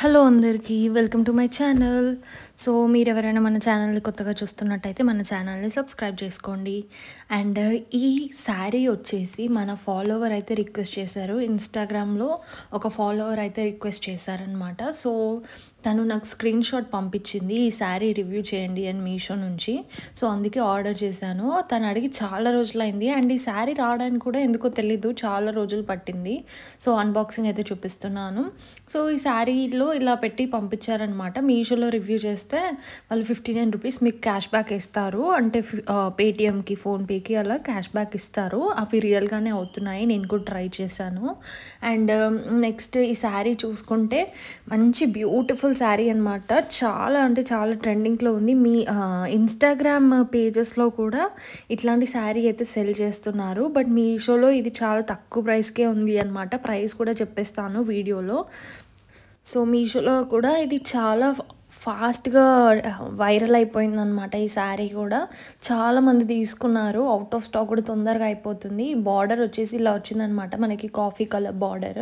Hello అందరికీ welcome to my channel. So మీరు ఎవరైనా మన ఛానల్ని కొత్తగా చూస్తున్నట్టయితే మన ఛానల్ని సబ్స్క్రైబ్ చేసుకోండి. అండ్ ఈ శారీ వచ్చేసి మన ఫాలోవర్ అయితే రిక్వెస్ట్ చేశారు. ఇన్స్టాగ్రామ్లో ఒక ఫాలోవర్ అయితే రిక్వెస్ట్ చేశారనమాట. సో తను నాకు స్క్రీన్ షాట్ పంపించింది, ఈ శారీ రివ్యూ చేయండి అని మీషో నుంచి. సో అందుకే ఆర్డర్ చేశాను. తను అడిగి చాలా రోజులైంది అండ్ ఈ శారీ రావడానికి కూడా ఎందుకో తెలీదు, చాలా రోజులు పట్టింది. సో అన్బాక్సింగ్ అయితే చూపిస్తున్నాను. సో ఈ శారీలో ఇలా పెట్టి పంపించారనమాట. మీషోలో రివ్యూ చేస్తే వాళ్ళు 59 రూపీస్ మీకు క్యాష్ బ్యాక్ ఇస్తారు. అంటే పేటిఎంకి, ఫోన్పేకి అలా క్యాష్ బ్యాక్ ఇస్తారు. అవి రియల్గానే అవుతున్నాయి, నేను కూడా ట్రై చేశాను. అండ్ నెక్స్ట్ ఈ శారీ చూసుకుంటే మంచి బ్యూటిఫుల్ శారీ అనమాట. చాలా అంటే చాలా ట్రెండింగ్లో ఉంది. మీ ఇన్స్టాగ్రామ్ పేజెస్లో కూడా ఇట్లాంటి శారీ అయితే సెల్ చేస్తున్నారు. బట్ మీషోలో ఇది చాలా తక్కువ ప్రైస్కే ఉంది అనమాట. ప్రైస్ కూడా చెప్పేస్తాను వీడియోలో. సో మీషోలో కూడా ఇది చాలా ఫాస్ట్గా వైరల్ అయిపోయిందనమాట. ఈ శారీ కూడా చాలామంది తీసుకున్నారు. అవుట్ ఆఫ్ స్టాక్ కూడా తొందరగా అయిపోతుంది. బార్డర్ వచ్చేసి ఇలా వచ్చిందనమాట, మనకి కాఫీ కలర్ బార్డర్.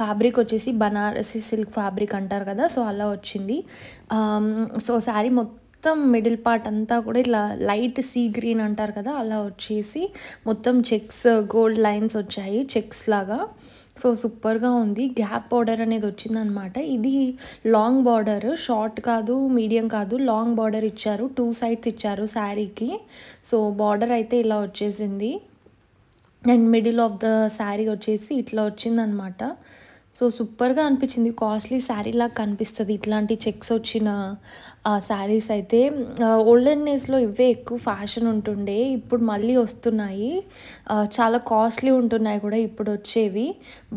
ఫ్యాబ్రిక్ వచ్చేసి బనారసి సిల్క్ ఫ్యాబ్రిక్ అంటారు కదా, సో అలా వచ్చింది. సో శారీ మొత్తం మిడిల్ పార్ట్ అంతా కూడా ఇట్లా లైట్ సీ గ్రీన్ అంటారు కదా, అలా వచ్చేసి మొత్తం చెక్స్, గోల్డ్ లైన్స్ వచ్చాయి చెక్స్ లాగా. సో సూపర్గా ఉంది. గ్యాప్ బార్డర్ అనేది వచ్చిందనమాట. ఇది లాంగ్ బార్డర్, షార్ట్ కాదు, మీడియం కాదు, లాంగ్ బార్డర్ ఇచ్చారు. 2 సైడ్స్ ఇచ్చారు శారీకి. సో బార్డర్ అయితే ఇలా వచ్చేసింది and middle of the sari వచ్చేసి ఇట్లా వచ్చిందనమాట. సో సూపర్గా అనిపించింది. కాస్ట్లీ శారీ లాగా కనిపిస్తుంది ఇట్లాంటి చెక్స్ వచ్చిన శారీస్ అయితే. ఓల్డెన్ డేస్లో ఇవే ఎక్కువ ఫ్యాషన్ ఉంటుండే, ఇప్పుడు మళ్ళీ వస్తున్నాయి. చాలా కాస్ట్లీ ఉంటున్నాయి కూడా ఇప్పుడు వచ్చేవి.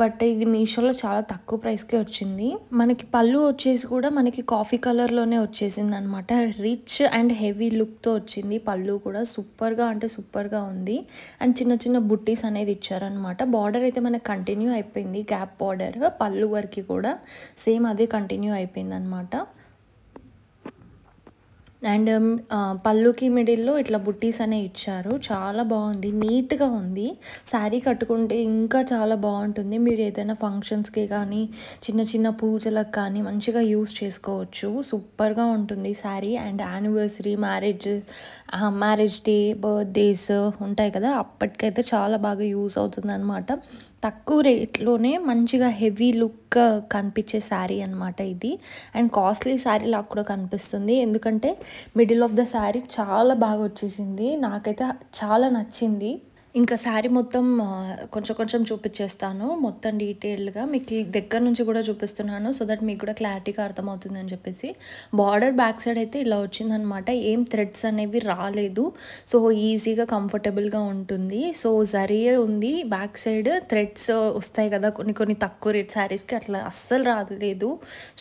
బట్ ఇది మీషోలో చాలా తక్కువ ప్రైస్కే వచ్చింది. మనకి పళ్ళు వచ్చేసి కూడా మనకి కాఫీ కలర్లోనే వచ్చేసింది అనమాట. రిచ్ అండ్ హెవీ లుక్తో వచ్చింది పళ్ళు కూడా. సూపర్గా అంటే సూపర్గా ఉంది. అండ్ చిన్న చిన్న బుట్టీస్ అనేది ఇచ్చారనమాట. బార్డర్ అయితే మనకి కంటిన్యూ అయిపోయింది, గ్యాప్ బార్డర్. పళ్ళు వరకు కూడా సేమ్ అదే కంటిన్యూ అయిపోయింది అనమాట. అండ్ పళ్ళుకి మిడిల్లో ఇట్లా బుట్టీస్ అనే ఇచ్చారు. చాలా బాగుంది, నీట్గా ఉంది. శారీ కట్టుకుంటే ఇంకా చాలా బాగుంటుంది. మీరు ఏదైనా ఫంక్షన్స్కి కానీ చిన్న చిన్న పూజలకు కానీ మంచిగా యూస్ చేసుకోవచ్చు. సూపర్గా ఉంటుంది sari. And anniversary, marriage day, birthdays ఉంటాయి కదా, అప్పటికైతే చాలా బాగా యూస్ అవుతుంది అనమాట. తక్కువ రేట్లోనే మంచిగా హెవీ లుక్ కనిపించే శారీ అనమాట ఇది. అండ్ కాస్ట్లీ శారీ లాగా కూడా కనిపిస్తుంది, ఎందుకంటే మిడిల్ ఆఫ్ ద శారీ చాలా బాగా వచ్చేసింది. నాకైతే చాలా నచ్చింది. ఇంకా శారీ మొత్తం కొంచెం కొంచెం చూపించేస్తాను, మొత్తం డీటెయిల్డ్గా మీకు దగ్గర నుంచి కూడా చూపిస్తున్నాను, సో దట్ మీకు కూడా క్లారిటీగా అర్థమవుతుంది అని చెప్పేసి. బార్డర్ బ్యాక్ సైడ్ అయితే ఇలా వచ్చిందనమాట. ఏం థ్రెడ్స్ అనేవి రాలేదు. సో ఈజీగా కంఫర్టబుల్గా ఉంటుంది. సో జరీయే ఉంది బ్యాక్ సైడ్. థ్రెడ్స్ వస్తాయి కదా కొన్ని కొన్ని తక్కువ రేట్ శారీస్కి, అట్లా అస్సలు రాలేదు.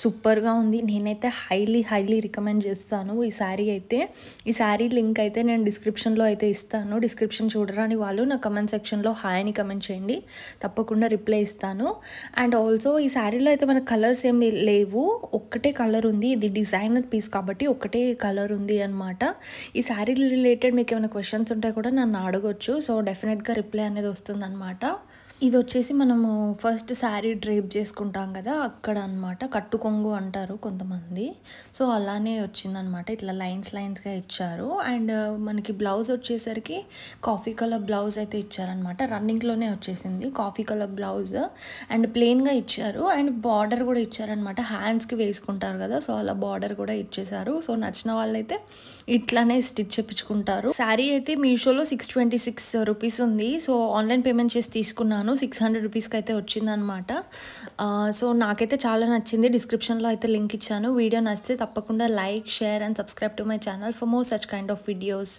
సూపర్గా ఉంది. నేనైతే హైలీ రికమెండ్ చేస్తాను ఈ శారీ అయితే. ఈ శారీ లింక్ అయితే నేను డిస్క్రిప్షన్లో అయితే ఇస్తాను. డిస్క్రిప్షన్ చూడరాని వాళ్ళు నా కమెంట్ సెక్షన్లో హాయ్ అని కమెంట్ చేయండి, తప్పకుండా రిప్లై ఇస్తాను. అండ్ ఆల్సో ఈ శారీలో అయితే మన కలర్స్ ఏమి లేవు, ఒక్కటే కలర్ ఉంది. ఇది డిజైనర్ పీస్ కాబట్టి ఒకటే కలర్ ఉంది అనమాట. ఈ శారీ రిలేటెడ్ మీకు ఏమైనా క్వశ్చన్స్ ఉంటే కూడా నన్ను అడగొచ్చు. సో డెఫినెట్గా రిప్లై అనేది వస్తుంది అనమాట. ఇది వచ్చేసి మనము ఫస్ట్ శారీ డ్రేప్ చేసుకుంటాం కదా, అక్కడ అనమాట. కట్టు కొంగు అంటారు కొంతమంది. సో అలానే వచ్చిందనమాట, ఇట్లా లైన్స్గా ఇచ్చారు. అండ్ మనకి బ్లౌజ్ వచ్చేసరికి కాఫీ కలర్ బ్లౌజ్ అయితే ఇచ్చారనమాట. రన్నింగ్లోనే వచ్చేసింది కాఫీ కలర్ బ్లౌజ్. అండ్ ప్లెయిన్గా ఇచ్చారు. అండ్ బార్డర్ కూడా ఇచ్చారనమాట, హ్యాండ్స్కి వేసుకుంటారు కదా, సో అలా బార్డర్ కూడా ఇచ్చేసారు. సో నచ్చిన వాళ్ళైతే ఇట్లానే స్టిచ్ చేయించుకుంటారు. శారీ అయితే మీషోలో 626 రూపీస్ ఉంది. సో ఆన్లైన్ పేమెంట్ చేసి తీసుకున్నాను, 600 రూపీస్కి అయితే వచ్చిందనమాట. సో నాకైతే చాలా నచ్చింది. డిస్క్రిప్షన్లో అయితే లింక్ ఇచ్చాను. వీడియో నచ్చితే తప్పకుండా like, share and subscribe to my channel for more such kind of videos.